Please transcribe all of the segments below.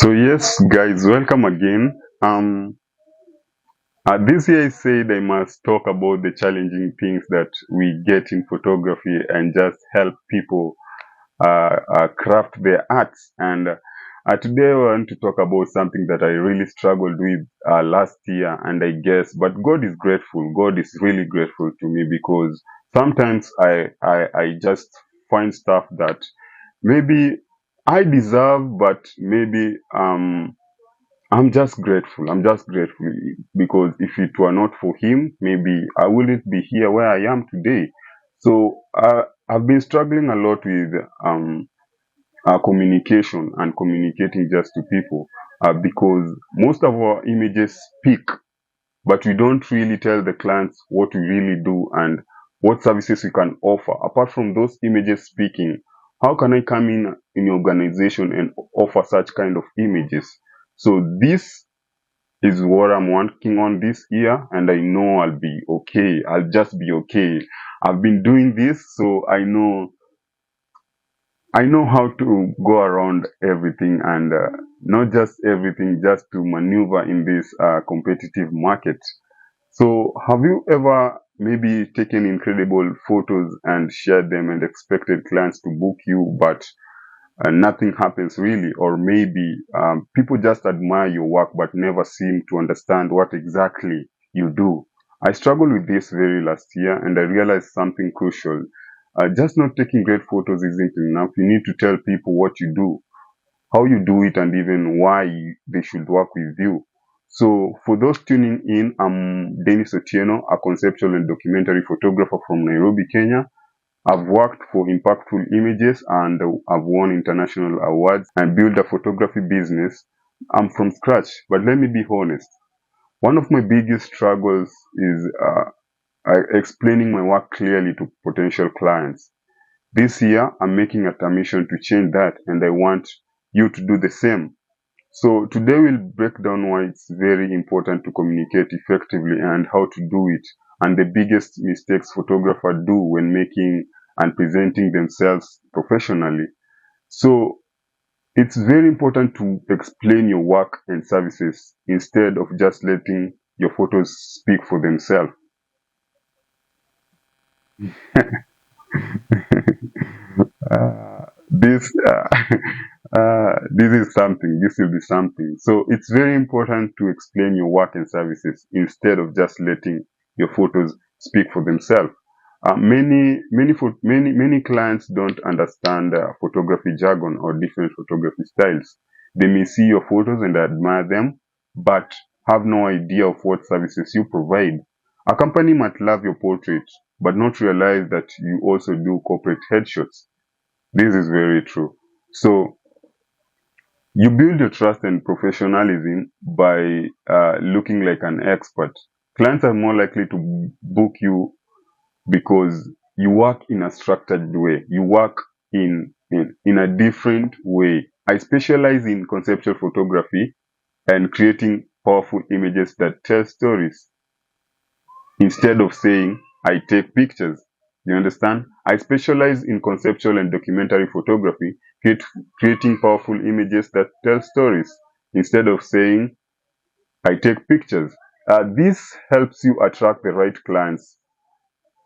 So yes, guys, welcome again. This year I said I must talk about the challenging things that we get in photography and just help people craft their arts. And today I want to talk about something that I really struggled with last year, and I guess, but God is grateful. God is really grateful to me because sometimes I just find stuff that maybe I deserve, but maybe I'm just grateful. I'm just grateful because if it were not for him, maybe I wouldn't be here where I am today. So I've been struggling a lot with communication and communicating just to people because most of our images speak, but we don't really tell the clients what we really do and what services we can offer. Apart from those images speaking, how can I come in your organization and offer such kind of images? So this is what I'm working on this year, and I know I'll be okay. I'll just be okay. I've been doing this, so I know how to go around everything and not just everything, just to maneuver in this competitive market. So, have you ever maybe taken incredible photos and shared them and expected clients to book you, but nothing happens really? Or maybe people just admire your work but never seem to understand what exactly you do. I struggled with this very last year, and I realized something crucial. Just not taking great photos isn't enough. You need to tell people what you do, how you do it, and even why they should work with you. So, for those tuning in, I'm Denis Otieno, a conceptual and documentary photographer from Nairobi, Kenya. I've worked for impactful images and I've won international awards and built a photography business. I'm from scratch, but let me be honest. One of my biggest struggles is explaining my work clearly to potential clients. This year, I'm making a mission to change that, and I want you to do the same. So today we'll break down why it's very important to communicate effectively and how to do it, and the biggest mistakes photographers do when making and presenting themselves professionally. So it's very important to explain your work and services instead of just letting your photos speak for themselves. This this is something. This will be something. So it's very important to explain your work and services instead of just letting your photos speak for themselves. Many clients don't understand photography jargon or different photography styles. They may see your photos and admire them, but have no idea of what services you provide. A company might love your portrait, but not realize that you also do corporate headshots. This is very true. So you build your trust and professionalism by looking like an expert. Clients are more likely to book you because you work in a structured way. You work in a different way. I specialize in conceptual photography and creating powerful images that tell stories instead of saying I take pictures. You understand? I specialize in conceptual and documentary photography, creating powerful images that tell stories instead of saying I take pictures. This helps you attract the right clients.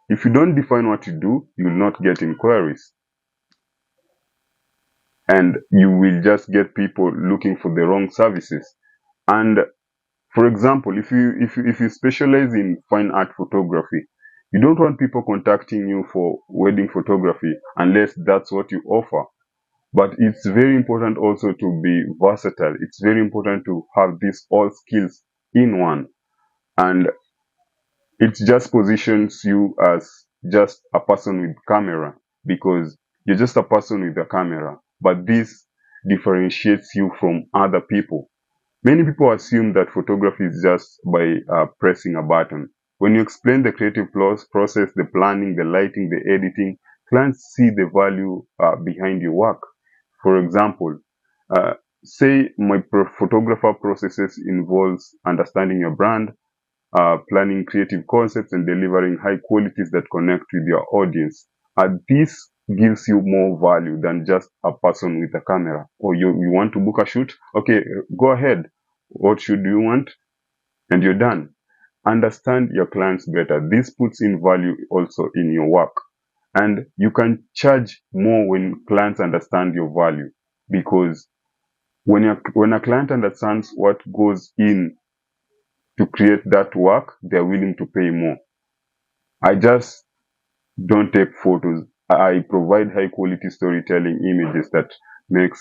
If you don't define what you do, you will not get inquiries, and you will just get people looking for the wrong services. And for example, if you specialize in fine art photography, you don't want people contacting you for wedding photography unless that's what you offer. But it's very important also to be versatile. It's very important to have these all skills in one. And it just positions you as just a person with camera, because you're just a person with a camera. But this differentiates you from other people. Many people assume that photography is just by pressing a button. When you explain the creative process, the planning, the lighting, the editing, clients see the value behind your work. For example, uh, say my photographer processes involves understanding your brand, planning creative concepts, and delivering high qualities that connect with your audience. This gives you more value than just a person with a camera. Or you want to book a shoot? Okay, go ahead. What should you want? And you're done. Understand your clients better. This puts in value also in your work. And you can charge more when clients understand your value, because when a client understands what goes in to create that work, they're willing to pay more. I just don't take photos. I provide high quality storytelling images that makes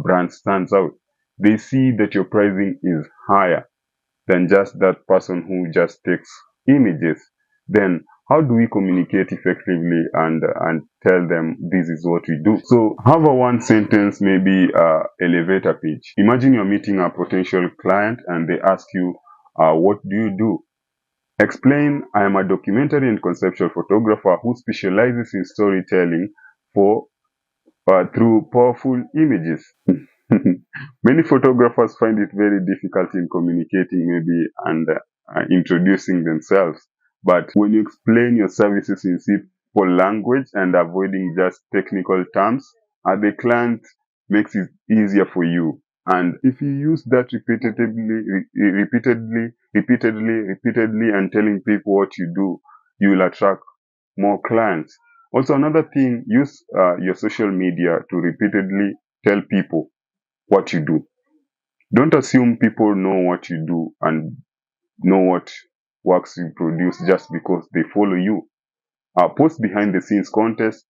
brand stands out. They see that your pricing is higher than just that person who just takes images. Then how do we communicate effectively and tell them this is what we do? So have a one sentence, maybe elevator pitch. Imagine you're meeting a potential client and they ask you, what do you do? Explain, I am a documentary and conceptual photographer who specializes in storytelling for through powerful images. Many photographers find it very difficult in communicating, maybe, and introducing themselves. But when you explain your services in simple language and avoiding just technical terms, the client makes it easier for you. And if you use that repeatedly, and telling people what you do, you will attract more clients. Also, another thing, use your social media to repeatedly tell people what you do. Don't assume people know what you do and know what works you produce just because they follow you. Post behind the scenes contents,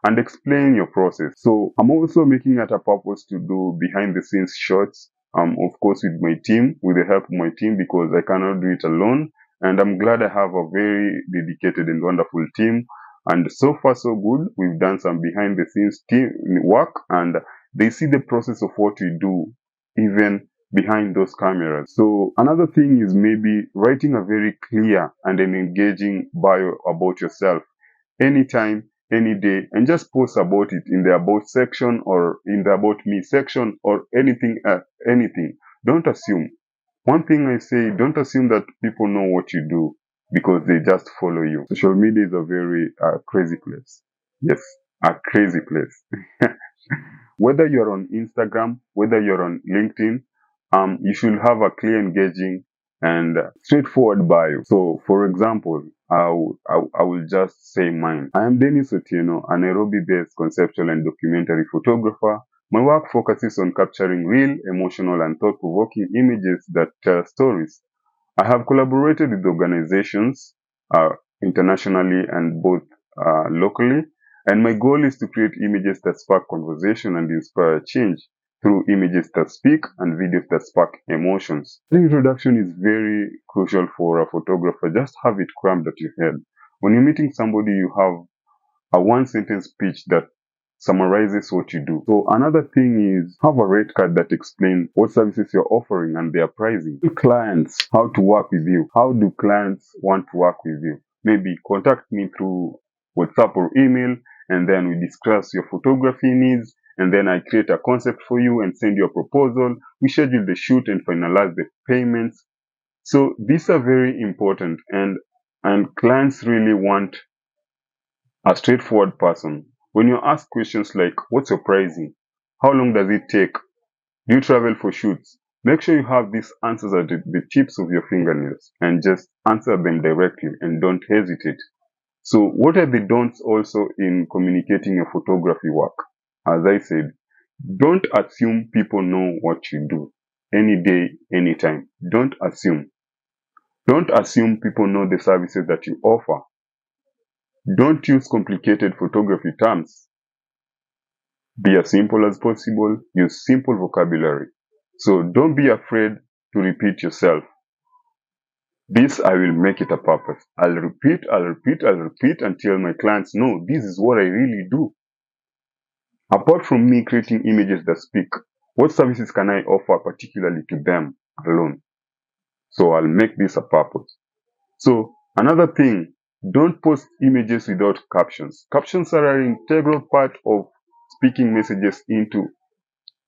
and explain your process. So I'm also making it a purpose to do behind the scenes shots, of course with my team, with the help of my team, because I cannot do it alone. And I'm glad I have a very dedicated and wonderful team. And so far so good. We've done some behind the scenes team work, and they see the process of what we do, even behind those cameras. So another thing is maybe writing a very clear and an engaging bio about yourself anytime, any day, and just post about it in the about section or in the about me section or anything. Don't assume. One thing I say, don't assume that people know what you do because they just follow you. Social media is a very crazy place. Yes, a crazy place. Whether you're on Instagram, whether you're on LinkedIn, you should have a clear, engaging, and straightforward bio. So, for example, I will just say mine. I am Denis Otieno, a Nairobi-based conceptual and documentary photographer. My work focuses on capturing real, emotional, and thought-provoking images that tell stories. I have collaborated with organizations internationally and both locally, and my goal is to create images that spark conversation and inspire change through images that speak and videos that spark emotions. The introduction is very crucial for a photographer. Just have it crammed at your head. When you're meeting somebody, you have a one sentence pitch that summarizes what you do. So another thing is have a rate card that explains what services you're offering and their pricing. Tell clients how to work with you. How do clients want to work with you? Maybe contact me through WhatsApp or email, and then we discuss your photography needs, and then I create a concept for you and send you a proposal. We schedule the shoot and finalize the payments. So these are very important, and clients really want a straightforward person. When you ask questions like, what's your pricing? How long does it take? Do you travel for shoots? Make sure you have these answers at the tips of your fingernails and just answer them directly and don't hesitate. So what are the don'ts also in communicating your photography work? As I said, don't assume people know what you do. Any day, anytime. Don't assume. Don't assume people know the services that you offer. Don't use complicated photography terms. Be as simple as possible. Use simple vocabulary. So don't be afraid to repeat yourself. This I will make it a purpose. I'll repeat until my clients know this is what I really do. Apart from me creating images that speak, what services can I offer particularly to them alone? So I'll make this a purpose. So another thing, don't post images without captions. Captions are an integral part of speaking messages into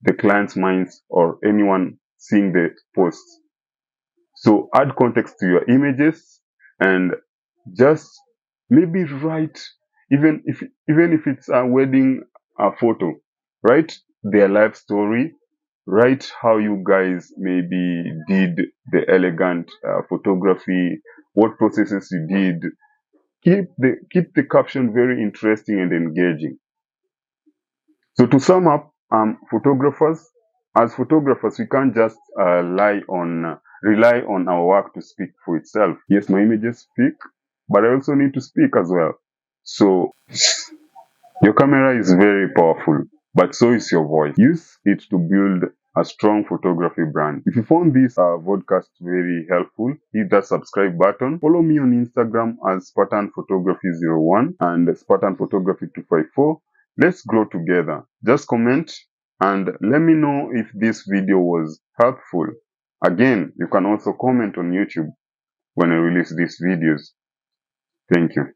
the client's minds or anyone seeing the posts. So add context to your images and just maybe write even if it's a wedding photo, write their life story, write how you guys maybe did the elegant photography, what processes you did. Keep the caption very interesting and engaging. So to sum up, as photographers, we can't just rely on our work to speak for itself. Yes, my images speak, but I also need to speak as well. So your camera is very powerful, but so is your voice. Use it to build a strong photography brand. If you found this podcast very helpful, hit that subscribe button. Follow me on Instagram as Spartan Photography 01 and Spartan Photography 254. Let's grow together. Just comment and let me know if this video was helpful. Again, you can also comment on YouTube when I release these videos. Thank you.